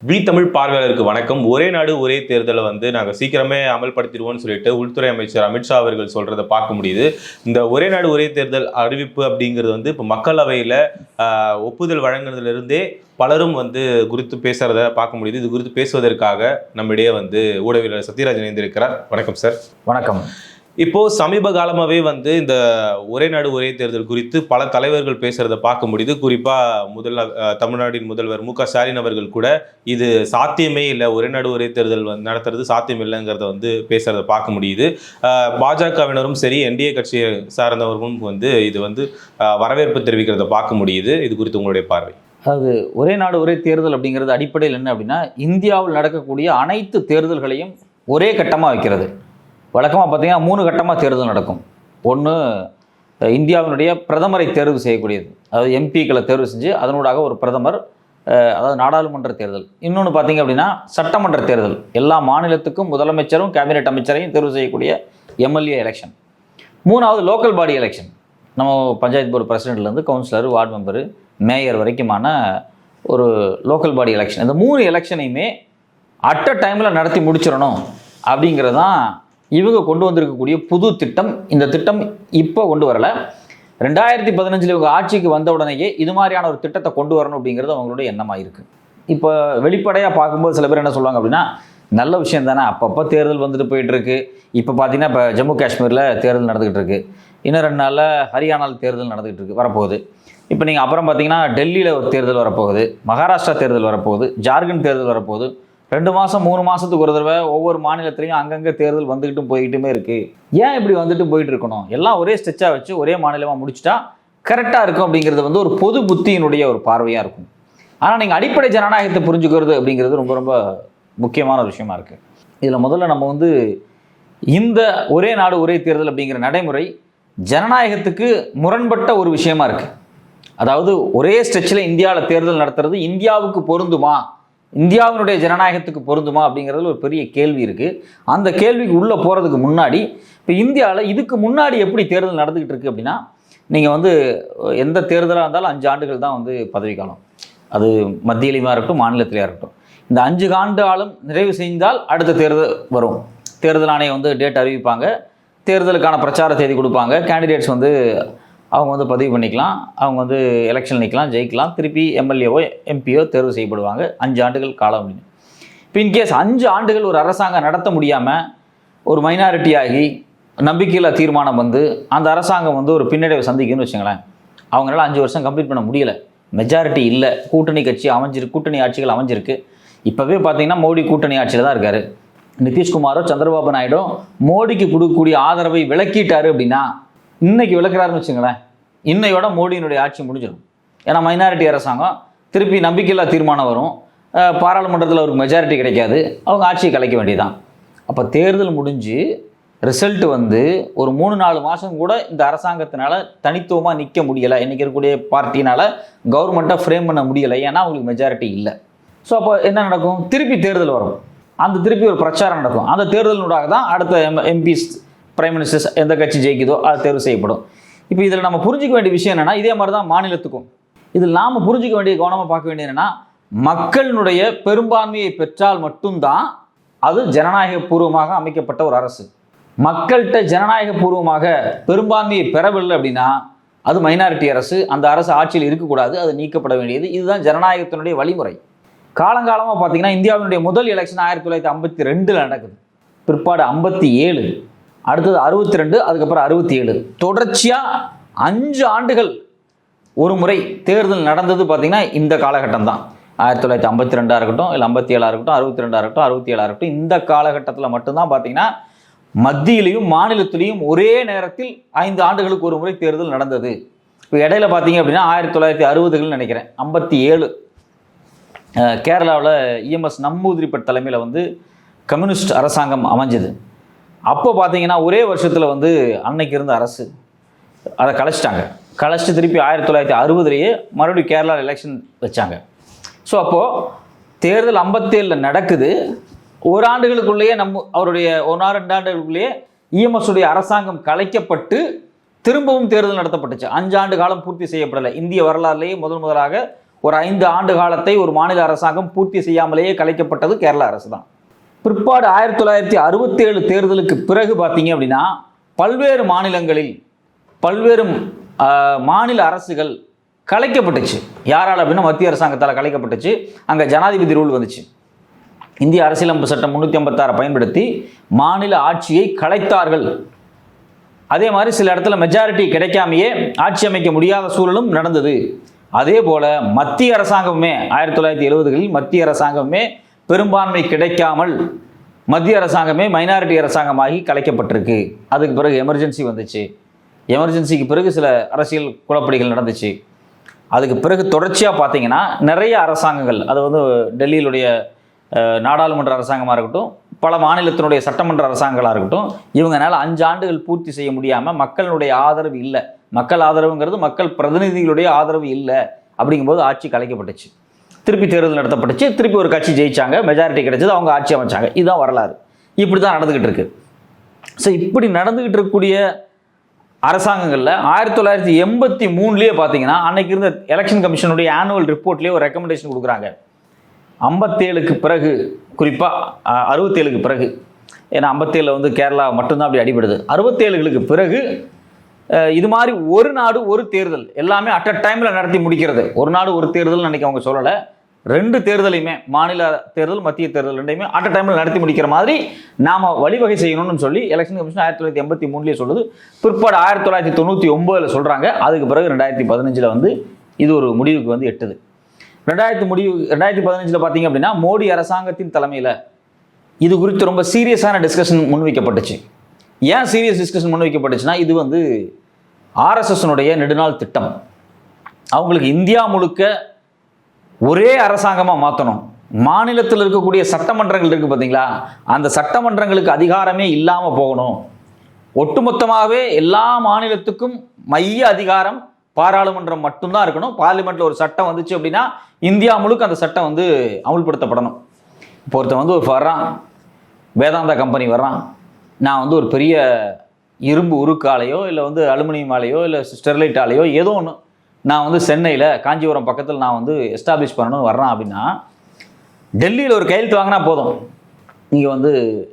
தமிழ் பார்வையாளருக்கு வணக்கம். ஒரே நாடு ஒரே தேர்தலை நாங்கள் சீக்கிரமே அமல்படுத்திடுவோம்னு சொல்லிட்டு உள்துறை அமைச்சர் அமித்ஷா அவர்கள் சொல்றதை பார்க்க முடியுது. இந்த ஒரே நாடு ஒரே தேர்தல் அறிவிப்பு அப்படிங்கிறது இப்போ மக்களவையில் ஒப்புதல் வழங்குனதுலேருந்தே பலரும் குறித்து பேசுறத பார்க்க முடியுது. இது குறித்து பேசுவதற்காக நம்மிடையே ஊடகவியலாளர் சத்யராஜன் இணைந்திருக்கிறார். வணக்கம் சார். வணக்கம். இப்போ சமீப காலமாகவே இந்த ஒரே நாடு ஒரே தேர்தல் குறித்து பல தலைவர்கள் பேசுறத பார்க்க முடியுது. குறிப்பா தமிழ்நாட்டின் முதல்வர் மு.க.ஸ்டாலின் அவர்கள் கூட இது சாத்தியமே இல்லை, ஒரே நாடு ஒரே தேர்தல் நடத்துறது சாத்தியம் இல்லைங்கிறத பேசுறத பார்க்க முடியுது. பாஜகவினரும் சரி, என்டிஏ கட்சியை சார்ந்தவர்களும் இது வரவேற்பு தெரிவிக்கிறத பார்க்க முடியுது. இது குறித்து உங்களுடைய பார்வை? அதாவது ஒரே நாடு ஒரே தேர்தல் அப்படிங்கிறது அடிப்படையில் என்ன அப்படின்னா, இந்தியாவில் நடக்கக்கூடிய அனைத்து தேர்தல்களையும் ஒரே கட்டமாக வைக்கிறது. வழக்கமாக பார்த்தீங்கன்னா 3 கட்டமாக தேர்தல் நடக்கும். ஒன்று இந்தியாவினுடைய பிரதமரை தேர்வு செய்யக்கூடியது, அதாவது எம்பிக்களை தேர்வு செஞ்சு அதனூடாக ஒரு பிரதமர், அதாவது நாடாளுமன்ற தேர்தல். இன்னொன்று பார்த்தீங்க அப்படின்னா சட்டமன்ற தேர்தல், எல்லா மாநிலத்துக்கும் முதலமைச்சரும் கேபினெட் அமைச்சரையும் தேர்வு செய்யக்கூடிய எம்எல்ஏ எலெக்ஷன். 3வது லோக்கல் பாடி எலெக்ஷன், நம்ம பஞ்சாயத்து போர்டு பிரசிடென்ட்லேருந்து கவுன்சிலர், வார்டு மெம்பரு, மேயர் வரைக்குமான ஒரு லோக்கல் பாடி எலெக்ஷன். இந்த 3 எலெக்ஷனையுமே அட் அ டைமில் நடத்தி முடிச்சிடணும் அப்படிங்கிறது தான் இவங்க கொண்டு வந்திருக்கக்கூடிய புது திட்டம். இந்த திட்டம் இப்போ கொண்டு வரலை, 2015 இவங்க ஆட்சிக்கு வந்த உடனேயே இது மாதிரியான ஒரு திட்டத்தை கொண்டு வரணும் அப்படிங்கிறது அவங்களுடைய எண்ணமாக இருக்குது. இப்போ வெளிப்படையாக பார்க்கும்போது சில பேர் என்ன சொல்லுவாங்க அப்படின்னா, நல்ல விஷயம் தானே, அப்பப்போ தேர்தல் போயிட்டு இருக்கு. இப்போ பார்த்தீங்கன்னா இப்போ ஜம்மு காஷ்மீரில் தேர்தல் நடந்துகிட்டு இருக்கு, இன்னும் 2 நாளில் ஹரியானாவில் தேர்தல் நடந்துகிட்டு இருக்கு, வரப்போகுது. இப்போ நீங்கள் அப்புறம் பார்த்தீங்கன்னா டெல்லியில் ஒரு தேர்தல் வரப்போகுது, மகாராஷ்டிரா தேர்தல் வரப்போகுது, ஜார்க்கண்ட் தேர்தல் வரப்போகுது. 2 மாதம் 3 மாதத்துக்கு ஒரு தடவை ஒவ்வொரு மாநிலத்திலையும் அங்கங்கே தேர்தல் வந்துக்கிட்டும் போய்கிட்டுமே இருக்குது. ஏன் இப்படி போயிட்டு இருக்கணும்? எல்லாம் ஒரே ஸ்டெச்சாக வச்சு ஒரே மாநிலமாக முடிச்சுட்டா கரெக்டாக இருக்கும் அப்படிங்கிறது ஒரு பொது புத்தியினுடைய ஒரு பார்வையாக இருக்கும். ஆனால் நீங்கள் அடிப்படை ஜனநாயகத்தை புரிஞ்சுக்கிறது அப்படிங்கிறது ரொம்ப ரொம்ப முக்கியமான ஒரு விஷயமா இருக்குது. இதில் முதல்ல நம்ம இந்த ஒரே நாடு ஒரே தேர்தல் அப்படிங்கிற நடைமுறை ஜனநாயகத்துக்கு முரண்பட்ட ஒரு விஷயமா இருக்குது. அதாவது ஒரே ஸ்ட்ரெச்சில் இந்தியாவில் தேர்தல் நடத்துறது இந்தியாவுக்கு பொருந்துமா, இந்தியாவினுடைய ஜனநாயகத்துக்கு பொருந்துமா அப்படிங்கிறதுல ஒரு பெரிய கேள்வி இருக்குது. அந்த கேள்விக்கு உள்ளே போகிறதுக்கு முன்னாடி, இப்போ இந்தியாவில் இதுக்கு முன்னாடி எப்படி தேர்தல் நடந்துக்கிட்டு இருக்குது அப்படின்னா, நீங்கள் எந்த தேர்தலாக இருந்தாலும் 5 ஆண்டுகள் தான் பதவிக்காலம். அது மத்தியிலையுமா இருக்கட்டும், மாநிலத்திலையாக இருக்கட்டும். இந்த 5 ஆண்டு காலம் நிறைவு செய்தால் அடுத்த தேர்தல் வரும். தேர்தல் ஆணையம் டேட் அறிவிப்பாங்க, தேர்தலுக்கான பிரச்சார தேதி கொடுப்பாங்க, கேண்டிடேட்ஸ் அவங்க பதிவு பண்ணிக்கலாம், அவங்க எலெக்ஷன் நிற்கலாம், ஜெயிக்கலாம், திருப்பி எம்எல்ஏவோ எம்பியோ தேர்வு செய்யப்படுவாங்க. 5 ஆண்டுகள் காலம் அப்படின்னு. இப்போ இன்கேஸ் 5 ஆண்டுகள் ஒரு அரசாங்கம் நடத்த முடியாமல் ஒரு மைனாரிட்டி ஆகி நம்பிக்கையில் தீர்மானம் அந்த அரசாங்கம் ஒரு பின்னடைவை சந்திக்குன்னு வச்சுங்களேன். அவங்களால 5 வருஷம் கம்ப்ளீட் பண்ண முடியலை, மெஜாரிட்டி இல்லை, கூட்டணி கட்சி அமைஞ்சிருக்கு, கூட்டணி ஆட்சிகள் அமைஞ்சிருக்கு. இப்போவே பார்த்தீங்கன்னா மோடி கூட்டணி ஆட்சியில் தான் இருக்கார். நிதிஷ்குமாரோ சந்திரபாபு நாயுடோ மோடிக்கு கொடுக்கக்கூடிய ஆதரவை விலக்கிட்டாரு அப்படின்னா, இன்னைக்கு விளக்குறாருன்னு வச்சுங்களேன், இன்னையோட மோடியினுடைய ஆட்சி முடிஞ்சிடும். ஏன்னா மைனாரிட்டி அரசாங்கம், திருப்பி நம்பிக்கையில்லா தீர்மானம் வரும், பாராளுமன்றத்தில் அவருக்கு மெஜாரிட்டி கிடைக்காது, அவங்க ஆட்சியை கலைக்க வேண்டியதான். அப்போ தேர்தல் முடிஞ்சு ரிசல்ட் ஒரு 3-4 மாதம் கூட இந்த அரசாங்கத்தினால தனித்துவமாக நிற்க முடியலை, இன்றைக்கி இருக்கக்கூடிய பார்ட்டினால் கவர்மெண்ட்டை ஃப்ரேம் பண்ண முடியலை, ஏன்னா அவங்களுக்கு மெஜாரிட்டி இல்லை. ஸோ அப்போ என்ன நடக்கும்? திருப்பி தேர்தல் வரும், அந்த திருப்பி ஒரு பிரச்சாரம் நடக்கும். அந்த தேர்தலினூடாக தான் அடுத்த எம்பிஸ், பிரைம் மினிஸ்டர்ஸ் எந்த கட்சி ஜெயிக்குதோ அது தேர்வு செய்யப்படும். இப்போ இதில் நம்ம புரிஞ்சிக்க வேண்டிய விஷயம் என்னென்னா, இதே மாதிரி தான் மாநிலத்துக்கும். இதில் நாம் புரிஞ்சிக்க வேண்டிய, கவனமாக பார்க்க வேண்டியது என்னென்னா, மக்களினுடைய பெரும்பான்மையை பெற்றால் மட்டும்தான் அது ஜனநாயகபூர்வமாக அமைக்கப்பட்ட ஒரு அரசு. மக்கள்கிட்ட ஜனநாயகபூர்வமாக பெரும்பான்மையை பெறவில்லை அப்படின்னா அது மைனாரிட்டி அரசு, அந்த அரசு ஆட்சியில் இருக்கக்கூடாது, அது நீக்கப்பட வேண்டியது. இதுதான் ஜனநாயகத்தினுடைய வழிமுறை. காலங்காலமாக பார்த்தீங்கன்னா இந்தியாவினுடைய முதல் எலெக்ஷன் 1952 நடக்குது, பிற்பாடு 57, அடுத்தது 62, அதுக்கப்புறம் 67. தொடர்ச்சியாக 5 ஆண்டுகள் ஒரு முறை தேர்தல் நடந்தது பார்த்தீங்கன்னா இந்த காலகட்டம் தான். 1952 இருக்கட்டும், இல்லை 57 இருக்கட்டும், 62 இருக்கட்டும், 67 இருக்கட்டும், இந்த காலகட்டத்தில் மட்டும்தான் பார்த்தீங்கன்னா மத்தியிலையும் மாநிலத்திலையும் ஒரே நேரத்தில் 5 ஆண்டுகளுக்கு ஒரு முறை தேர்தல் நடந்தது. இப்போ இடையில பார்த்தீங்க அப்படின்னா 1960 நினைக்கிறேன், 57 கேரளாவில் இஎம்எஸ் நம்பூதிரிப்பட் தலைமையில் கம்யூனிஸ்ட் அரசாங்கம் அமைஞ்சது. அப்போ பார்த்தீங்கன்னா ஒரே வருஷத்தில் அன்னைக்கு இருந்த அரசு அதை கலைச்சிட்டு திருப்பி 1960 மறுபடியும் கேரளாவில் எலெக்ஷன் வச்சாங்க. ஸோ அப்போது தேர்தல் 57 நடக்குது, ஓராண்டுகளுக்குள்ளேயே அவருடைய 1-2 ஆண்டுகளுக்குள்ளேயே இஎம்எஸ் உடைய அரசாங்கம் கலைக்கப்பட்டு திரும்பவும் தேர்தல் நடத்தப்பட்டுச்சு. 5 ஆண்டு காலம் பூர்த்தி செய்யப்படலை. இந்திய வரலாறுலேயே முதலாக ஒரு 5 ஆண்டு காலத்தை ஒரு மாநில அரசாங்கம் பூர்த்தி செய்யாமலேயே கலைக்கப்பட்டது கேரள அரசு தான். பிற்பாடு 1967 தேர்தலுக்கு பிறகு பார்த்தீங்க அப்படின்னா பல்வேறு மாநிலங்களில் பல்வேறு மாநில அரசுகள் கலைக்கப்பட்டுச்சு. யாரால் அப்படின்னா மத்திய அரசாங்கத்தால் கலைக்கப்பட்டுச்சு. அங்கே ஜனாதிபதி ரூல் வந்துச்சு. இந்திய அரசியலமைப்பு சட்டம் 356 பயன்படுத்தி மாநில ஆட்சியை கலைத்தார்கள். அதே மாதிரி சில இடத்துல மெஜாரிட்டி கிடைக்காமையே ஆட்சி அமைக்க முடியாத சூழலும் நடந்தது. அதே போல மத்திய அரசாங்கமே 1970களில் மத்திய அரசாங்கமே பெரும்பான்மை கிடைக்காமல் மத்திய அரசாங்கமே மைனாரிட்டி அரசாங்கமாகி கலைக்கப்பட்டிருக்கு. அதுக்கு பிறகு எமர்ஜென்சி வந்துச்சு. எமர்ஜென்சிக்கு பிறகு சில அரசியல் குழப்படிகள் நடந்துச்சு. அதுக்கு பிறகு தொடர்ச்சியாக பார்த்தீங்கன்னா நிறைய அரசாங்கங்கள், அது வந்து டெல்லியிலுடைய நாடாளுமன்ற அரசாங்கமாக இருக்கட்டும், பல மாநிலத்தினுடைய சட்டமன்ற அரசாங்கங்களாக இருக்கட்டும், இவங்கனால 5 ஆண்டுகள் பூர்த்தி செய்ய முடியாமல் மக்களுடைய ஆதரவு இல்லை. மக்கள் ஆதரவுங்கிறது மக்கள் பிரதிநிதிகளுடைய ஆதரவு இல்லை. அப்படிங்கும்போது ஆட்சி கலைக்கப்பட்டுச்சு. திருப்பி தேர்தல் நடத்தப்பட்டுச்சு. திருப்பி ஒரு கட்சி ஜெயிச்சாங்க, மெஜாரிட்டி கிடைச்சது, அவங்க ஆட்சி அமைச்சாங்க. இதுதான் வரலாறு. இப்படி தான் நடந்துக்கிட்டு இருக்கு. ஸோ இப்படி நடந்துக்கிட்டு இருக்கக்கூடிய அரசாங்கங்களில் 1983 பார்த்தீங்கன்னா அன்னைக்கு இருந்த எலெக்ஷன் கமிஷனுடைய ஆனுவல் ரிப்போர்ட்லேயே ஒரு ரெக்கமெண்டேஷன் கொடுக்குறாங்க. 57க்கு பிறகு, குறிப்பாக 67க்கு பிறகு, ஏன்னா 57 வந்து கேரளா மட்டும்தான் அப்படி அடிபடுது. 67களுக்கு பிறகு இது மாதிரி ஒரு நாடு ஒரு தேர்தல் எல்லாமே அட் அ டைமில் நடத்தி முடிக்கிறது. ஒரு நாடு ஒரு தேர்தல் அன்றைக்கி அவங்க சொல்லலை. 2 தேர்தலையுமே, மாநில தேர்தல் மத்திய தேர்தல் ரெண்டையுமே அட் அ டைமில் நடத்தி முடிக்கிற மாதிரி நாம் வழிவகை செய்யணும்னு சொல்லி எலெக்ஷன் கமிஷன் 1983 சொல்லுது. பிற்பாடு 1999 சொல்கிறாங்க. அதுக்கு பிறகு 2015 வந்து இது ஒரு முடிவுக்கு வந்து எட்டுது. 2015 பார்த்தீங்க அப்படின்னா மோடி அரசாங்கத்தின் தலைமையில் இது குறித்து ரொம்ப சீரியஸான டிஸ்கஷன் முன்வைக்கப்பட்டுச்சு. ஏன் சீரியஸ் டிஸ்கஷன் முன்வைக்கப்பட்டுச்சுன்னா, இது வந்து ஆர்எஸ்எஸ்னுடைய நெடுநாள் திட்டம். அவங்களுக்கு இந்தியா முழுக்க ஒரே அரசாங்கமாக மாற்றணும். மாநிலத்தில் இருக்கக்கூடிய சட்டமன்றங்கள் இருக்குது பார்த்தீங்களா, அந்த சட்டமன்றங்களுக்கு அதிகாரமே இல்லாமல் போகணும். ஒட்டுமொத்தமாகவே எல்லா மாநிலத்துக்கும் மைய அதிகாரம் பாராளுமன்றம் மட்டும்தான் இருக்கணும். பார்லிமெண்ட்டில் ஒரு சட்டம் வந்துச்சு அப்படின்னா இந்தியா முழுக்க அந்த சட்டம் வந்து அமுல்படுத்தப்படணும். இப்போ ஒருத்தன் வந்து ஒரு வர்றான், வேதாந்தா கம்பெனி வர்றான், நான் வந்து ஒரு பெரிய இரும்பு உருக்காலையோ இல்லை வந்து அலுமினியம் ஆலையோ இல்லை ஸ்டெர்லைட் ஆலையோ ஏதோ ஒன்று நான் வந்து சென்னையில் காஞ்சிபுரம் பக்கத்தில் நான் வந்து எஸ்டாப்ளிஷ் பண்ணணும்னு வர்றேன் அப்படின்னா, டெல்லியில் ஒரு கையெழுத்து வாங்கினா போதும், நீங்கள் வந்து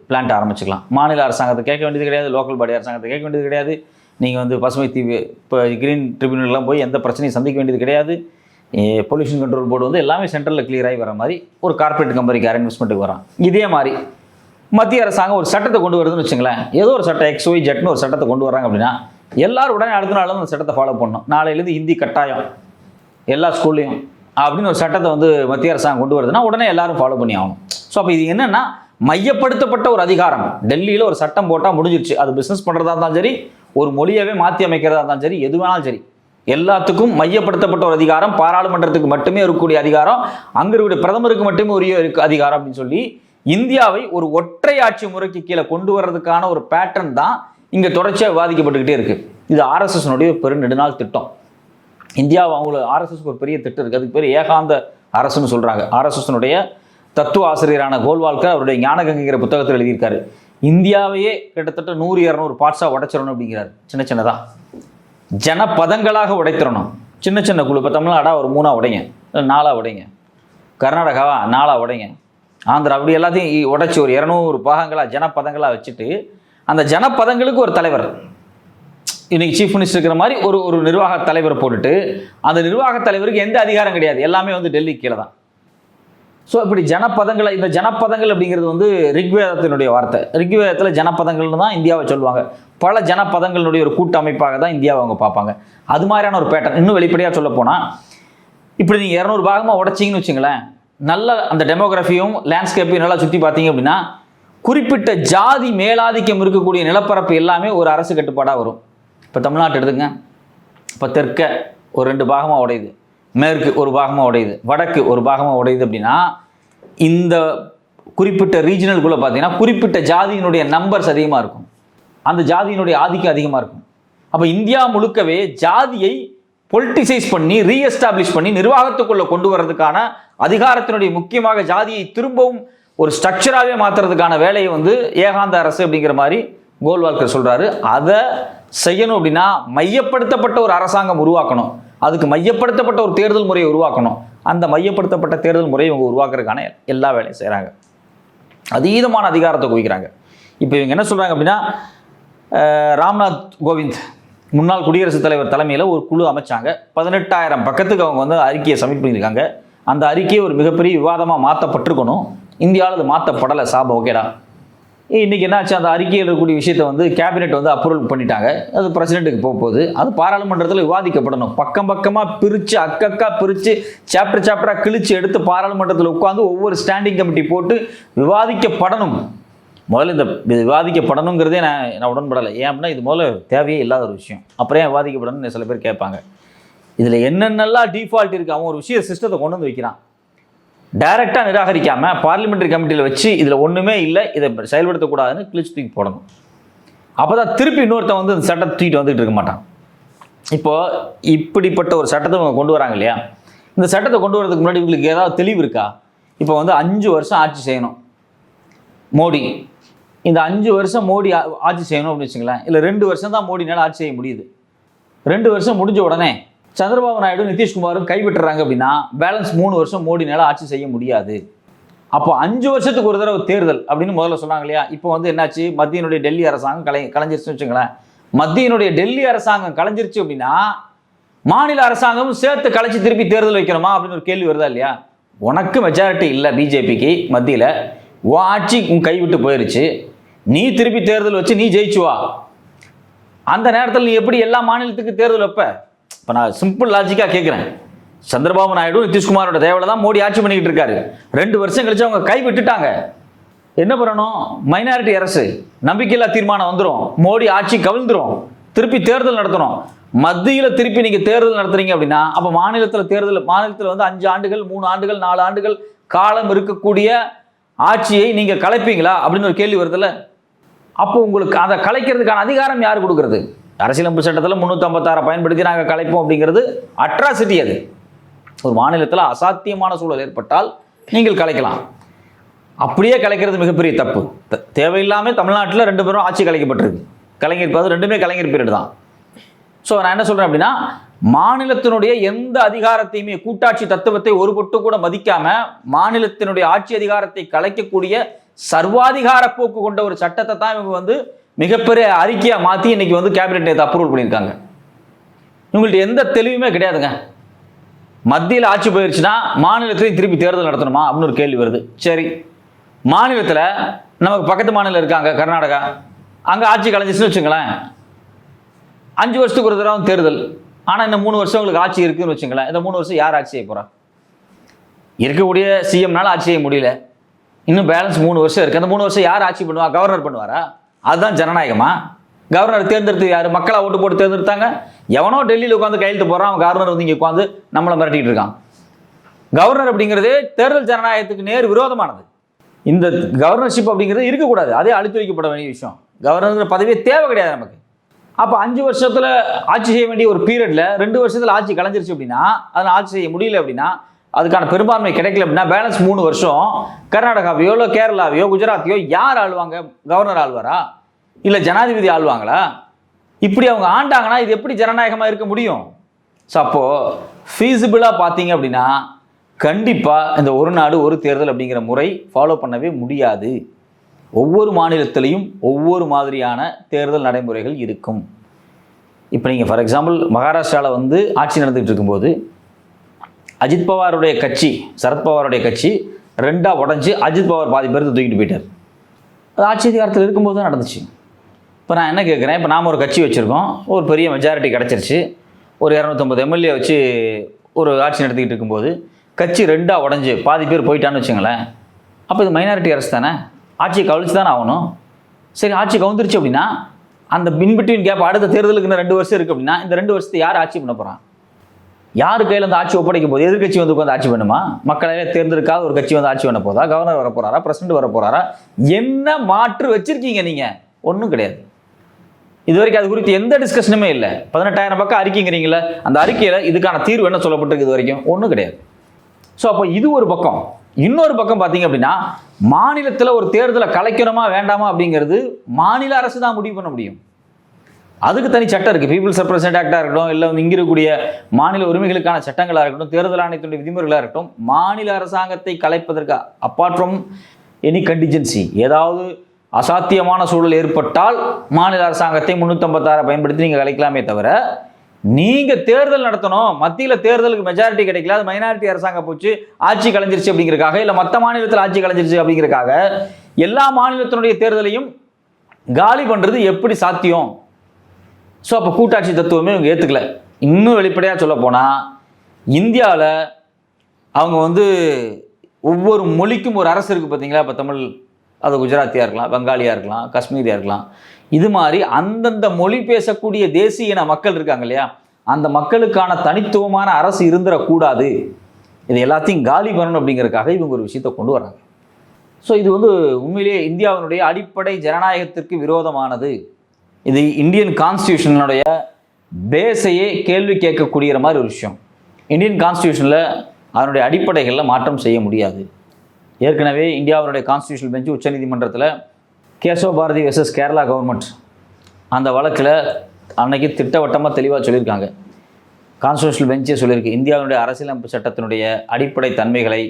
பிளான்ட் ஆரம்பிச்சுக்கலாம். மாநில அரசாங்கத்தை கேட்க வேண்டியது கிடையாது, லோக்கல் பாடி அரசாங்கத்தை கேட்க வேண்டியது கிடையாது. நீங்கள் வந்து பசுமை தீவு இப்போ கிரீன் ட்ரிபியூனல்லாம் போய் எந்த பிரச்சனையும் சந்திக்க வேண்டியது கிடையாது. பொல்யூஷன் கண்ட்ரோல் போர்டு வந்து எல்லாமே சென்ட்ரலில் கிளியராகி வர மாதிரி ஒரு கார்பரேட் கம்பெனிக்கு இன்வெஸ்ட்மெண்ட்டுக்கு வரான். இதே மாதிரி மத்திய அரசாங்கம் ஒரு சட்டத்தை கொண்டு வருதுன்னு வச்சுங்களேன், ஏதோ ஒரு சட்டம் XYZ ஒரு சட்டத்தை கொண்டு வராங்க அப்படின்னா எல்லாரும் உடனே அடுத்த நாள் அந்த சட்டத்தை ஃபாலோ பண்ணணும். நாளையிலேருந்து ஹிந்தி கட்டாயம் எல்லா ஸ்கூல்லையும் அப்படின்னு ஒரு சட்டத்தை வந்து மத்திய அரசாங்கம் கொண்டு வருதுன்னா உடனே எல்லாரும் ஃபாலோ பண்ணி ஆகணும். ஸோ அப்போ இது என்னென்னா மையப்படுத்தப்பட்ட ஒரு அதிகாரம். டெல்லியில் ஒரு சட்டம் போட்டால் முடிஞ்சிருச்சு. அது பிஸ்னஸ் பண்ணுறதா இருந்தாலும் சரி, ஒரு மொழியவே மாற்றி அமைக்கிறதா இருந்தாலும் சரி, எது வேணாலும் சரி, எல்லாத்துக்கும் மையப்படுத்தப்பட்ட ஒரு அதிகாரம். பாராளுமன்றத்துக்கு மட்டுமே இருக்கக்கூடிய அதிகாரம், அங்கே இருக்கக்கூடிய பிரதமருக்கு மட்டுமே உரிய அதிகாரம் அப்படின்னு சொல்லி இந்தியாவை ஒரு ஒற்றை ஆட்சி முறைக்கு கீழே கொண்டு வர்றதுக்கான ஒரு பேட்டர்ன் தான் இங்கே தொடர்ச்சியாக விவாதிக்கப்பட்டுக்கிட்டே இருக்குது. இது ஆர்எஸ்எஸ்னுடைய பெரு நெடுநாள் திட்டம். இந்தியாவை அவங்களுக்கு ஆர்எஸ்எஸ்க்கு ஒரு பெரிய திட்டம் இருக்குது. அதுக்கு பேர் ஏகாந்த அரசுன்னு சொல்கிறாங்க. ஆர்எஸ்எஸ்னுடைய தத்துவ ஆசிரியரான கோல்வால்கர் அவருடைய ஞானகங்கைங்கிற புத்தகத்தில் எழுதியிருக்காரு. இந்தியாவையே கிட்டத்தட்ட 100-200 பார்ட்ஸாக உடைச்சிடணும் அப்படிங்கிறார். சின்ன சின்னதாக ஜனபதங்களாக உடைத்திடணும். சின்ன சின்ன குழு. இப்போ தமிழ்நாடா ஒரு 3ஆ உடைங்க, இல்லை 4ஆ உடைங்க, கர்நாடகாவா 4ஆ உடைங்க, ஆந்திரா, அப்படி எல்லாத்தையும் உடைச்சி ஒரு 200 பாகங்களாக ஜனபதங்களாக வச்சுட்டு அந்த ஜனபதங்களுக்கு ஒரு தலைவர், இன்னைக்கு சீஃப் மினிஸ்டர் இருக்கிற மாதிரி ஒரு நிர்வாக தலைவரை போட்டுட்டு அந்த நிர்வாக தலைவருக்கு எந்த அதிகாரம் கிடையாது, எல்லாமே வந்து டெல்லி கீழே தான். ஸோ இப்படி ஜனபதங்களை, இந்த ஜனபதங்கள் அப்படிங்கிறது வந்து ரிக்வேதத்தினுடைய வார்த்தை. ரிக்வேதத்தில் ஜனபதங்கள்னு தான் இந்தியாவை சொல்லுவாங்க. பல ஜனபதங்களுடைய ஒரு கூட்டமைப்பாக தான் இந்தியாவை அவங்க பார்ப்பாங்க. அது மாதிரியான ஒரு பேட்டர்ன். இன்னும் வெளிப்படையாக சொல்ல போனால், இப்படி நீங்கள் 200 பாகமாக உடைச்சிங்கன்னு வச்சுங்களேன், நல்ல அந்த டெமோகிராஃபியும் லேண்ட்ஸ்கேப்பையும் நல்லா சுற்றி பார்த்தீங்க அப்படின்னா குறிப்பிட்ட ஜாதி மேலாதிக்கம் இருக்கக்கூடிய நிலப்பரப்பு எல்லாமே ஒரு அரசு கட்டுப்பாடாக வரும். இப்போ தமிழ்நாட்டு எடுத்துங்க, இப்போ தெற்க ஒரு 2 பாகமாக உடையுது, மேற்கு ஒரு பாகமாக உடையுது, வடக்கு ஒரு பாகமாக உடையுது அப்படின்னா இந்த குறிப்பிட்ட ரீஜனலுக்குள்ளே பார்த்தீங்கன்னா குறிப்பிட்ட ஜாதியினுடைய நம்பர்ஸ் அதிகமாக இருக்கும், அந்த ஜாதியினுடைய ஆதிக்கம் அதிகமாக இருக்கும். அப்போ இந்தியா முழுக்கவே ஜாதியை பொலிட்டிசைஸ் பண்ணி ரீஎஸ்டாப்ளிஷ் பண்ணி நிர்வாகத்துக்குள்ளே கொண்டு வர்றதுக்கான அதிகாரத்தினுடைய முக்கியமாக ஜாதியை திரும்பவும் ஒரு ஸ்ட்ரக்சராகவே மாற்றுறதுக்கான வேலையை வந்து ஏகாந்த அரசு அப்படிங்கிற மாதிரி கோல்வால்கர் சொல்கிறாரு. அதை செய்யணும் அப்படின்னா மையப்படுத்தப்பட்ட ஒரு அரசாங்கம் உருவாக்கணும், அதுக்கு மையப்படுத்தப்பட்ட ஒரு தேர்தல் முறையை உருவாக்கணும், அந்த மையப்படுத்தப்பட்ட தேர்தல் முறையை இவங்க உருவாக்குறதுக்கான எல்லா வேலையும் செய்கிறாங்க. அதீதமான அதிகாரத்தை குவிக்கிறாங்க. இப்போ இவங்க என்ன சொல்கிறாங்க அப்படின்னா, ராம்நாத் கோவிந்த் முன்னாள் குடியரசுத் தலைவர் தலைமையில் ஒரு குழு அமைச்சாங்க. 18,000 பக்கத்துக்கு அவங்க வந்து அறிக்கையை சப்மிட் பண்ணியிருக்காங்க. அந்த அறிக்கையை ஒரு மிகப்பெரிய விவாதமாக மாற்றப்பட்டிருக்கணும். இந்தியாவில் அது மாற்றப்படலை. சாபம் ஓகேடா. இன்றைக்கி என்னாச்சு, அந்த அறிக்கையில் இருக்கக்கூடிய விஷயத்தை வந்து கேபினெட் வந்து அப்ரூவல் பண்ணிட்டாங்க. அது பிரசிடென்ட்டுக்கு போகுது. அது பாராளுமன்றத்தில் விவாதிக்கப்படணும். பக்கம் பக்கமாக பிரித்து அக்கக்கா பிரித்து சாப்டராக கிழிச்சு எடுத்து பாராளுமன்றத்தில் உட்காந்து ஒவ்வொரு ஸ்டாண்டிங் கமிட்டி போட்டு விவாதிக்கப்படணும். முதல்ல இந்த விவாதிக்கப்படணுங்கிறதே நான் உடன்படலை. ஏன் அப்படின்னா இது முதல்ல தேவையே இல்லாத ஒரு விஷயம். அப்புறம் ஏன் விவாதிக்கப்படணும்னு சில பேர் கேட்பாங்க. இதில் என்னென்னலாம் டிஃபால்ட் இருக்குது, அவன் ஒரு விஷய சிஸ்டத்தை கொண்டு வந்து வைக்கிறான். டைரெக்டாக நிராகரிக்காமல் பார்லிமெண்ட்ரி கமிட்டியில் வச்சு இதில் ஒன்றுமே இல்லை, இதை செயல்படுத்தக்கூடாதுன்னு கிழிச்சு தூக்கி போடணும். அப்போ தான் திருப்பி இன்னொருத்தன் வந்து இந்த சட்டத்தை தூக்கிட்டு வந்துட்டு இருக்க மாட்டான். இப்போது இப்படிப்பட்ட ஒரு சட்டத்தை இவங்க கொண்டு வராங்க இல்லையா, இந்த சட்டத்தை கொண்டு வரதுக்கு முன்னாடி இவங்களுக்கு ஏதாவது தெளிவு இருக்கா? இப்போ வந்து 5 வருஷம் ஆட்சி செய்யணும் மோடி. இந்த 5 வருஷம் மோடி ஆட்சி செய்யணும் அப்படின்னு வச்சுங்களேன். இல்லை 2 வருஷம் தான் மோடினால ஆட்சி செய்ய முடியுது. 2 வருஷம் முடிஞ்ச உடனே சந்திரபாபு நாயுடு நிதிஷ்குமாரும் கைவிட்டுறாங்க அப்படின்னா பேலன்ஸ் 3 வருஷம் மோடினால ஆட்சி செய்ய முடியாது. அப்போ 5 வருஷத்துக்கு ஒரு தடவை தேர்தல் அப்படின்னு முதல்ல சொன்னாங்க இல்லையா. இப்போ வந்து என்னாச்சு, மத்தியினுடைய டெல்லி அரசாங்கம் கலைஞ்சிருச்சுன்னு வச்சுங்களேன். மத்தியினுடைய டெல்லி அரசாங்கம் கலைஞ்சிருச்சு அப்படின்னா மாநில அரசாங்கமும் சேர்த்து கலைச்சி திருப்பி தேர்தல் வைக்கணுமா அப்படின்னு ஒரு கேள்வி வருதா இல்லையா. உனக்கு மெஜாரிட்டி இல்லை பிஜேபிக்கு மத்தியில், உன் ஆட்சி உன் கைவிட்டு போயிருச்சு, நீ திருப்பி தேர்தல் வச்சு நீ ஜெயிச்சுவா. அந்த நேரத்தில் நீ எப்படி எல்லா மாநிலத்துக்கு தேர்தல் வைப்ப? இப்போ நான் சிம்பிள் லாஜிக்காக கேட்குறேன். சந்திரபாபு நாயுடு நிதிஷ்குமாரோட தேவையில தான் மோடி ஆட்சி பண்ணிக்கிட்டு இருக்காரு. 2 வருஷம் கழிச்சு அவங்க கை விட்டுட்டாங்க. என்ன பண்ணணும்? மைனாரிட்டி அரசு, நம்பிக்கையில்லா தீர்மானம் வந்துடும், மோடி ஆட்சி கவிழ்ந்துடும், திருப்பி தேர்தல் நடத்தணும். மத்தியில் திருப்பி நீங்கள் தேர்தல் நடத்துறீங்க அப்படின்னா அப்போ மாநிலத்தில் வந்து 5 ஆண்டுகள் 3 ஆண்டுகள் 4 ஆண்டுகள் காலம் இருக்கக்கூடிய ஆட்சியை நீங்கள் கலைப்பீங்களா அப்படின்னு ஒரு கேள்வி வருதுல்ல. அப்போ உங்களுக்கு அதை கலைக்கிறதுக்கான அதிகாரம் யார் கொடுக்கறது? அரசியலமைப்பு சட்டத்தில் 356 பயன்படுத்தி நாங்கள் கலைப்போம் அப்படிங்கிறது அட்ராசிட்டி. அது ஒரு மாநிலத்தில் அசாத்தியமான சூழல் ஏற்பட்டால் நீங்கள் கலைக்கலாம். அப்படியே கலைக்கிறது மிகப்பெரிய தப்பு. தேவையில்லாமல் தமிழ்நாட்டில் 2 பேரும் ஆட்சி கலைக்கப்பட்டிருக்கு. கலைஞர் அது 2மே கலைஞர் பீரியட் தான். ஸோ நான் என்ன சொல்கிறேன் அப்படின்னா, மாநிலத்தினுடைய எந்த அதிகாரத்தையுமே கூட்டாட்சி தத்துவத்தை ஒரு பொட்டு கூட மதிக்காம மாநிலத்தினுடைய ஆட்சி அதிகாரத்தை கலைக்கக்கூடிய சர்வாதிகார போக்கு கொண்ட ஒரு சட்டத்தை தான் இவங்க வந்து மிகப்பெரிய அறிக்கையாக மாற்றி இன்னைக்கு வந்து கேபினெட் நேற்று அப்ரூவல் பண்ணியிருக்காங்க. இவங்கள்ட்ட எந்த தெளிவுமே கிடையாதுங்க. மத்தியில் ஆட்சி போயிடுச்சுன்னா மாநிலத்திலையும் திருப்பி தேர்தல் நடத்தணுமா அப்படின்னு ஒரு கேள்வி வருது. சரி, மாநிலத்தில் நமக்கு பக்கத்து மாநிலம் இருக்காங்க கர்நாடகா, அங்கே ஆட்சி கலைஞ்சிச்சுன்னு வச்சுங்களேன். 5 வருஷத்துக்கு ஒரு தடவை தேர்தல். ஆனால் இந்த 3 வருஷம் உங்களுக்கு ஆட்சி இருக்குன்னு வச்சுங்களேன். இந்த 3 வருஷம் யார் ஆட்சி செய்ய போகிறா? இருக்கக்கூடிய சிஎம்னால ஆட்சி செய்ய முடியல. இன்னும் பேலன்ஸ் 3 வருஷம் இருக்குது. அந்த 3 வருஷம் யார் ஆட்சி பண்ணுவா? கவர்னர் பண்ணுவாரா? அதுதான் ஜனநாயகமா? கவர்னர் தேர்ந்தெடுத்து யார்? மக்களா ஓட்டு போட்டு தேர்ந்தெடுத்தாங்க. எவனோ டெல்லியில் உட்காந்து கையெழுத்து போகிறான், அவன் கவர்னர் வந்து இங்கே உட்காந்து நம்மளை மிரட்டிட்டு இருக்கான். கவர்னர் அப்படிங்கிறது தேர்தல் ஜனநாயகத்துக்கு நேர் விரோதமானது. இந்த கவர்னர்ஷிப் அப்படிங்கிறது இருக்கக்கூடாது. அதே அழுத்தி வைக்கப்பட வேண்டிய விஷயம். கவர்னர் பதவியே தேவை கிடையாது நமக்கு. அப்போ 5 வருஷத்தில் ஆட்சி செய்ய வேண்டிய ஒரு பீரியடில் 2 வருஷத்தில் ஆட்சி கலைஞ்சிருச்சு அப்படின்னா, அதில் ஆட்சி செய்ய முடியல அப்படின்னா, அதுக்கான பெரும்பான்மை கிடைக்கல அப்படின்னா பேலன்ஸ் 3 வருஷம் கர்நாடகாவையோ இல்லை கேரளாவையோ குஜராத்தையோ யார் ஆளுவாங்க? கவர்னர் ஆள்வாரா? இல்லை ஜனாதிபதி ஆள்வாங்களா? இப்படி அவங்க ஆண்டாங்கன்னா இது எப்படி ஜனநாயகமாக இருக்க முடியும்? ஸோ அப்போது ஃபீஸிபிளாக பார்த்தீங்க அப்படின்னா கண்டிப்பாக இந்த ஒரு நாடு ஒரு தேர்தல் அப்படிங்கிற முறை ஃபாலோ பண்ணவே முடியாது. ஒவ்வொரு மாநிலத்திலையும் ஒவ்வொரு மாதிரியான தேர்தல் நடைமுறைகள் இருக்கும். இப்போ நீங்கள் ஃபார் எக்ஸாம்பிள் மகாராஷ்டிராவில் வந்து ஆட்சி நடந்துகிட்டு இருக்கும்போது அஜித் பவாருடைய கட்சி, சரத்பவாருடைய கட்சி 2ஆக உடஞ்சி அஜித் பவார் பாதி பேருக்கு தூக்கிட்டு போயிட்டார். அது ஆட்சி அதிகாரத்தில் இருக்கும்போது தான் நடந்துச்சு. இப்போ நான் என்ன கேட்குறேன், இப்போ நாம் ஒரு கட்சி வச்சுருக்கோம், ஒரு பெரிய மெஜாரிட்டி கிடச்சிருச்சு, ஒரு 250 எம்எல்ஏ வச்சு ஒரு ஆட்சி நடத்திக்கிட்டு இருக்கும்போது கட்சி 2ஆக உடஞ்சி பாதி பேர் போயிட்டான்னு வச்சுங்களேன். அப்போ இது மைனாரிட்டி அரசு தானே, ஆட்சியை கவிழ்ச்சி தானே ஆகணும். சரி, ஆட்சி கவுந்துருச்சு அப்படின்னா அந்த பின்பிட்வீன் கேப் அடுத்த தேர்தலுக்கு இன்னும் 2 வருஷம் இருக்குது அப்படின்னா இந்த 2 வருஷத்தை யார் ஆட்சி பண்ண போகிறான்? யார் கையில் அந்த ஆட்சி ஒப்படைக்கும் போது? எதிர்கட்சி வந்து உட்காந்து ஆட்சி பண்ணுமா? மக்களாலே தேர்ந்தெடுக்காத ஒரு கட்சி வந்து ஆட்சி பண்ண போதா? கவர்னர் வர போகிறாரா? பிரசிடண்ட் வர போகிறாரா? என்ன மாற்று வச்சிருக்கீங்க நீங்கள்? ஒன்றும் கிடையாது. இது வரைக்கும் அது குறித்து எந்த டிஸ்கஷனுமே இல்லை. 18,000 பக்கம் அறிக்கைங்கிறீங்களே, அந்த அறிக்கையில் இதுக்கான தீர்வு என்ன சொல்லப்பட்டிருக்கு? இது வரைக்கும் ஒன்றும் கிடையாது. ஸோ அப்போ இது ஒரு பக்கம். இன்னொரு பக்கம் பார்த்தீங்க அப்படின்னா மாநிலத்தில் ஒரு தேர்தலை கலைக்கணுமா வேண்டாமா அப்படிங்கிறது மாநில அரசு தான் முடிவு பண்ண முடியும். அதுக்கு தனி சட்டம் இருக்குது. பீப்புள்ஸ் ரெப்ரசன்ட் ஆக்டாக இருக்கட்டும், இல்லை வந்து இங்கே இருக்கக்கூடிய மாநில உரிமைகளுக்கான சட்டங்களாக இருக்கட்டும், தேர்தல் ஆணையத்தினுடைய விதிமுறைகளாக இருக்கட்டும், மாநில அரசாங்கத்தை கலைப்பதற்கு அப்பார்ட் ஃப்ரம் எனி கண்டிஜென்சி, ஏதாவது அசாத்தியமான சூழல் ஏற்பட்டால் மாநில அரசாங்கத்தை 356 பயன்படுத்தி நீங்கள் கலைக்கலாமே தவிர, நீங்கள் தேர்தல் நடத்தணும், மத்தியில் தேர்தலுக்கு மெஜாரிட்டி கிடைக்கல, அது மைனாரிட்டி அரசாங்கம் போச்சு, ஆட்சி கலைஞ்சிருச்சு அப்படிங்கிறக்காக, இல்லை மற்ற மாநிலத்தில் ஆட்சி கலைஞ்சிருச்சு அப்படிங்கிறக்காக எல்லா மாநிலத்தினுடைய தேர்தலையும் காலி பண்ணுறது எப்படி சாத்தியம்? ஸோ அப்போ கூட்டாட்சி தத்துவமே இவங்க ஏற்றுக்கல. இன்னும் வெளிப்படையாக சொல்ல போனால், இந்தியாவில் அவங்க வந்து ஒவ்வொரு மொழிக்கும் ஒரு அரசு இருக்குது பார்த்தீங்களா. இப்போ தமிழ், அது குஜராத்தியாக இருக்கலாம், பெங்காலியாக இருக்கலாம், காஷ்மீரியாக இருக்கலாம். இது மாதிரி அந்தந்த மொழி பேசக்கூடிய தேசிய இன மக்கள் இருக்காங்க இல்லையா, அந்த மக்களுக்கான தனித்துவமான அரசு இருந்துடக்கூடாது, இது எல்லாத்தையும் காலி பண்ணணும் அப்படிங்கிறதுக்காக இவங்க ஒரு விஷயத்தை கொண்டு வராங்க. ஸோ இது வந்து உண்மையிலேயே இந்தியாவினுடைய அடிப்படை ஜனநாயகத்திற்கு விரோதமானது. இது இந்தியன் கான்ஸ்டியூஷனுடைய பேஸையே கேள்வி கேட்கக்கூடிய மாதிரி ஒரு விஷயம். இந்தியன் கான்ஸ்டியூஷனில் அதனுடைய அடிப்படைகளில் மாற்றம் செய்ய முடியாது. ஏற்கனவே இந்தியாவினுடைய கான்ஸ்டியூஷனல் பெஞ்சு உச்சநீதிமன்றத்தில் கேசவ பாரதி வெர்சஸ் கேரளா கவர்மெண்ட் அந்த வழக்கில் அன்னைக்கு திட்டவட்டமாக தெளிவாக சொல்லியிருக்காங்க. கான்ஸ்டியூஷனல் பெஞ்சே சொல்லியிருக்கு, இந்தியாவினுடைய அரசியலமைப்பு சட்டத்தினுடைய அடிப்படை தன்மைகளை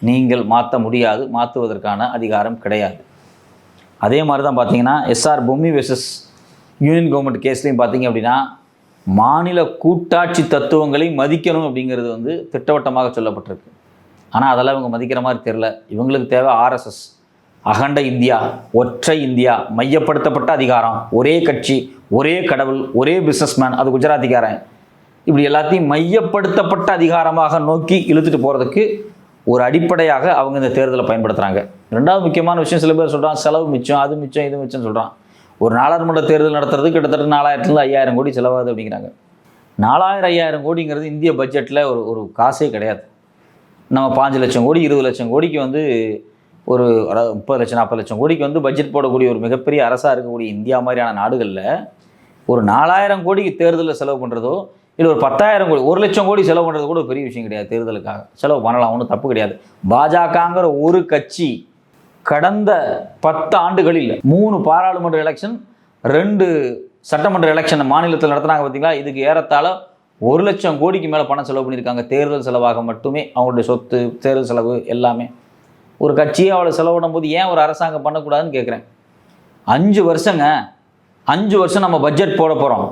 நீங்கள் மாற்ற முடியாது, மாற்றுவதற்கான அதிகாரம் கிடையாது. அதே மாதிரி தான் பார்த்தீங்கன்னா SR Bommai versus union government கேஸ்லையும் பார்த்தீங்க அப்படின்னா, மாநில கூட்டாட்சி தத்துவங்களை மதிக்கணும் அப்படிங்கிறது வந்து திட்டவட்டமாக சொல்லப்பட்டிருக்கு. ஆனால் அதெல்லாம் இவங்க மதிக்கிற மாதிரி தெரியல. இவங்களுக்கு தேவை ஆர்எஸ்எஸ், அகண்ட இந்தியா, ஒற்றை இந்தியா, மையப்படுத்தப்பட்ட அதிகாரம், ஒரே கட்சி, ஒரே கடவுள், ஒரே பிஸ்னஸ்மேன், அது குஜராத்திக்காரன், இப்படி எல்லாத்தையும் மையப்படுத்தப்பட்ட அதிகாரமாக நோக்கி இழுத்துட்டு போகிறதுக்கு ஒரு அடிப்படையாக அவங்க இந்த தேர்தலை பயன்படுத்துகிறாங்க. ரெண்டாவது முக்கியமான விஷயம், சில பேர் சொல்கிறான் செலவு மிச்சம், அது மிச்சம், இது மிச்சம் சொல்கிறான். ஒரு நாடாளுமன்ற தேர்தல் நடத்துறது கிட்டத்தட்ட 4000-5000 கோடி செலவாகுது அப்படிங்கிறாங்க. 4000-5000 கோடிங்கிறது இந்திய பட்ஜெட்டில் ஒரு காசே கிடையாது. நம்ம 5 லட்சம் கோடி 20 லட்சம் கோடிக்கு வந்து ஒரு 30 லட்சம் 40 லட்சம் கோடிக்கு வந்து பட்ஜெட் போடக்கூடிய ஒரு மிகப்பெரிய அரசாக இருக்கக்கூடிய இந்தியா மாதிரியான நாடுகளில் ஒரு 4000 கோடிக்கு தேர்தலில் செலவு பண்ணுறதோ, இல்லை ஒரு 10,000 கோடி 1 லட்சம் கோடி செலவு பண்ணுறது கூட பெரிய விஷயம் கிடையாது. தேர்தலுக்காக செலவு பண்ணலாம், ஒன்றும் தப்பு கிடையாது. பாஜகங்கிற ஒரு கட்சி கடந்த 10 ஆண்டுகளில் 3 பாராளுமன்ற எலெக்ஷன், 2 சட்டமன்ற எலெக்ஷன் மாநிலத்தில் நடத்துனாங்க பார்த்தீங்களா. இதுக்கு ஏறத்தாழ 1 லட்சம் கோடிக்கு மேலே பணம் செலவு பண்ணியிருக்காங்க. தேர்தல் செலவாக மட்டுமே, அவங்களுடைய சொத்து, தேர்தல் செலவு எல்லாமே. ஒரு கட்சியை அவளை செலவிடும் போது ஏன் ஒரு அரசாங்கம் பண்ணக்கூடாதுன்னு கேட்குறேன். 5 வருஷங்க, 5 வருஷம் நம்ம பட்ஜெட் போட போகிறோம்.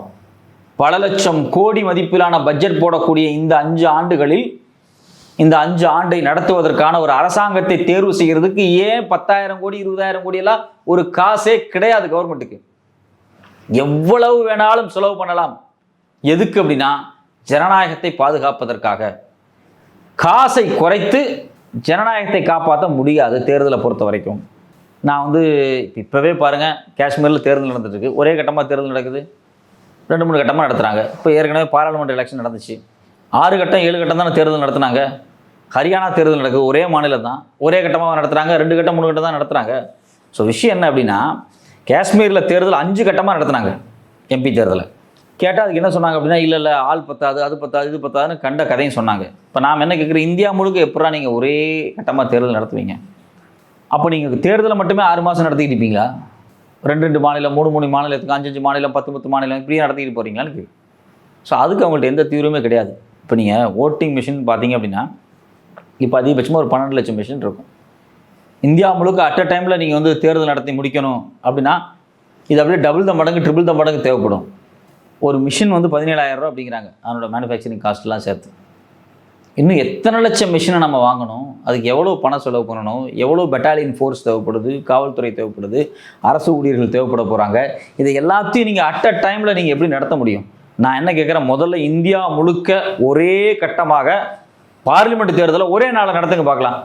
பல லட்சம் கோடி மதிப்பிலான பட்ஜெட் போடக்கூடிய இந்த 5 ஆண்டுகளில், இந்த 5 ஆண்டை நடத்துவதற்கான ஒரு அரசாங்கத்தை தேர்வு செய்கிறதுக்கு ஏன் 10,000 கோடி 20,000 கோடி எல்லாம் ஒரு காசே கிடையாது கவர்மெண்ட்டுக்கு. எவ்வளவு வேணாலும் செலவு பண்ணலாம். எதுக்கு அப்படின்னா, ஜனநாயகத்தை பாதுகாப்பதற்காக. காசை குறைத்து ஜனநாயகத்தை காப்பாற்ற முடியாது தேர்தலை பொறுத்த வரைக்கும். நான் வந்து இப்போவே பாருங்கள், காஷ்மீரில் தேர்தல் நடந்துட்டு இருக்கு. ஒரே கட்டமாக தேர்தல் நடக்குது, 2-3 கட்டமாக நடத்துகிறாங்க. இப்போ ஏற்கனவே பாராளுமன்ற எலெக்ஷன் நடந்துச்சு, 6 கட்டம் 7 கட்டம் தானே தேர்தல் நடத்துனாங்க. ஹரியானா தேர்தல் நடக்குது, ஒரே மாநிலம் தான், ஒரே கட்டமாக நடத்துகிறாங்க. 2 கட்டம் 3 கட்டம் தான் நடத்துகிறாங்க. ஸோ விஷயம் என்ன அப்படின்னா, காஷ்மீரில் தேர்தல் 5 கட்டமாக நடத்துனாங்க எம்பி தேர்தலை. கேட்டால் அதுக்கு என்ன சொன்னாங்க அப்படின்னா, இல்லை ஆள் பத்தாது, அது பத்தாது, இது பத்தாதுன்னு கண்ட கதையும் சொன்னாங்க. இப்போ நாம் என்ன கேட்குறோம், இந்தியா முழுக்க எப்படா நீங்கள் ஒரே கட்டமாக தேர்தல் நடத்துவீங்க? அப்போ நீங்கள் தேர்தலை மட்டுமே 6 மாதம் நடத்திக்கிட்டு இருப்பீங்களா? 2 மாநிலம், 3 மாநிலத்துக்கு, 5 மாநிலம், 10 மாநிலம் இப்படியே நடத்திக்கிட்டு போகிறீங்களான்னு. ஸோ அதுக்கு அவங்கள்ட்ட எந்த தீர்வுமே கிடையாது. இப்போ நீங்கள் ஓட்டிங் மிஷின் பார்த்தீங்க அப்படின்னா, இப்போ அதிகபட்சமாக ஒரு 12 லட்சம் மிஷின் இருக்கும். இந்தியா முழுக்க அட் அ டைமில் நீங்கள் வந்து தேர்தல் நடத்தி முடிக்கணும் அப்படின்னா, இது அப்படியே டபுள் த மடங்கு, ட்ரிபிள் த மடங்கு தேவைப்படும். ஒரு மிஷின் வந்து 17,000 ரூபா அப்படிங்கிறாங்க, அதனோட மேனுஃபேக்சரிங் காஸ்ட்லாம் சேர்த்து. இன்னும் எத்தனை லட்சம் மிஷினை நம்ம வாங்கணும்? அதுக்கு எவ்வளோ பணம் செலவு பண்ணணும்? எவ்வளோ பெட்டாலியன் ஃபோர்ஸ் தேவைப்படுது? காவல்துறை தேவைப்படுது? அரசு ஊழியர்கள் தேவைப்பட போகிறாங்க. இதை எல்லாத்தையும் நீங்கள் அட் அ டைமில் நீங்கள் எப்படி நடத்த முடியும்? நான் என்ன கேட்குறேன், முதல்ல இந்தியா முழுக்க ஒரே கட்டமாக பார்லிமெண்ட் தேர்தலை ஒரே நாளில் நடத்துங்க பார்க்கலாம்.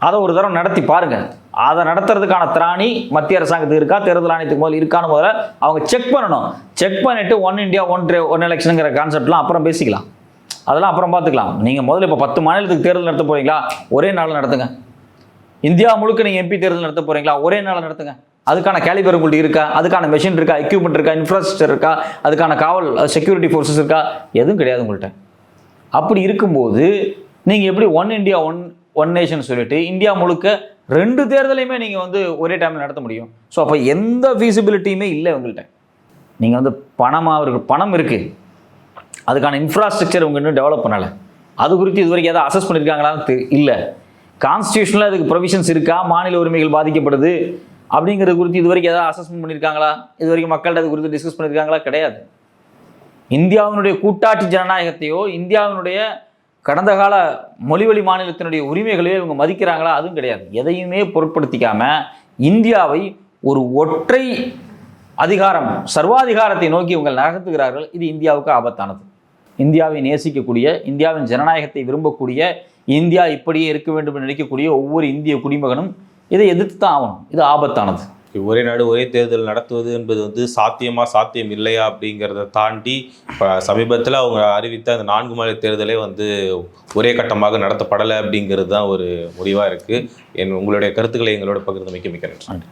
அதை ஒரு தடவை நடத்தி பாருங்கள். அதை நடத்துறதுக்கான திராணி மத்திய அரசாங்கத்துக்கு இருக்கா, தேர்தல் ஆணையத்துக்கு முதல்ல இருக்கான்னு முதல்ல அவங்க செக் பண்ணணும். செக் பண்ணிவிட்டு ஒன் இந்தியா ஒன் எலெக்ஷனுங்கிற கான்செப்ட்லாம் அப்புறம் பேசிக்கலாம், அதெல்லாம் அப்புறம் பார்த்துக்கலாம். நீங்கள் முதல்ல இப்போ 10 மாநிலத்துக்கு தேர்தல் நடத்த போகிறீங்களா, ஒரே நாளில் நடத்துங்க. இந்தியா முழுக்க நீங்கள் எம்பி தேர்தல் நடத்த போகிறீங்களா, ஒரே நாளில் நடத்துங்க. அதுக்கான கேலிபர் உங்கள்கிட்ட இருக்கா, அதுக்கான மெஷின் இருக்கா, எக்யூப்மெண்ட் இருக்கா, இன்ஃப்ராஸ்ட்ரக்சர் இருக்கா, அதுக்கான காவல் செக்யூரிட்டி ஃபோர்ஸஸ் இருக்கா? எதுவும் கிடையாது உங்கள்கிட்ட. அப்படி இருக்கும்போது நீங்கள் எப்படி ஒன் இந்தியா ஒன் நேஷன் சொல்லிட்டு இந்தியா முழுக்க 2 தேர்தலையுமே நீங்கள் வந்து ஒரே டைமில் நடத்த முடியும்? ஸோ அப்போ எந்த ஃபீஸிபிலிட்டியுமே இல்லை உங்கள்கிட்ட. நீங்கள் வந்து பணம் இருக்குது, அதுக்கான இன்ஃப்ராஸ்ட்ரக்சர் இவங்க இன்னும் டெவலப் பண்ணலை. அது குறித்து இது வரைக்கும் எதாவது அசஸ் பண்ணியிருக்காங்களான்னு இல்லை. கான்ஸ்டியூஷனில் அதுக்கு ப்ரொவிஷன்ஸ் இருக்கா, மாநில உரிமைகள் பாதிக்கப்படுது அப்படிங்கிறது குறித்து இது வரைக்கும் எதாவது அசஸ்மெண்ட் பண்ணியிருக்காங்களா? இது வரைக்கும் மக்கள்கிட்ட அது குறித்து டிஸ்கஸ் பண்ணியிருக்காங்களா? கிடையாது. இந்தியாவினுடைய கூட்டாட்சி ஜனநாயகத்தையோ இந்தியாவினுடைய கடந்த கால மொழிவழி மாநிலத்தினுடைய உரிமைகளையோ இவங்க மதிக்கிறாங்களா? அதுவும் கிடையாது. எதையுமே பொருட்படுத்திக்காம இந்தியாவை ஒரு ஒற்றை அதிகாரம், சர்வாதிகாரத்தை நோக்கி இவங்க நகர்த்துகிறார்கள். இது இந்தியாவுக்கு ஆபத்தானது. இந்தியாவை நேசிக்கக்கூடிய, இந்தியாவின் ஜனநாயகத்தை விரும்பக்கூடிய, இந்தியா இப்படியே இருக்க வேண்டும் என்று நினைக்கக்கூடிய ஒவ்வொரு இந்திய குடிமகனும் இதை எதிர்த்து தான் ஆகணும். இது ஆபத்தானது. ஒரே நாடு ஒரே தேர்தல் நடத்துவது என்பது வந்து சாத்தியம் இல்லையா அப்படிங்கிறத தாண்டி இப்போ சமீபத்தில் அவங்க அறிவித்த அந்த 4 மாநில தேர்தலே வந்து ஒரே கட்டமாக நடத்தப்படலை அப்படிங்கிறது தான் ஒரு முடிவாக இருக்குது. உங்களுடைய கருத்துக்களை எங்களோட பகிர்ந்தமைக்கு மிக்க நன்றி.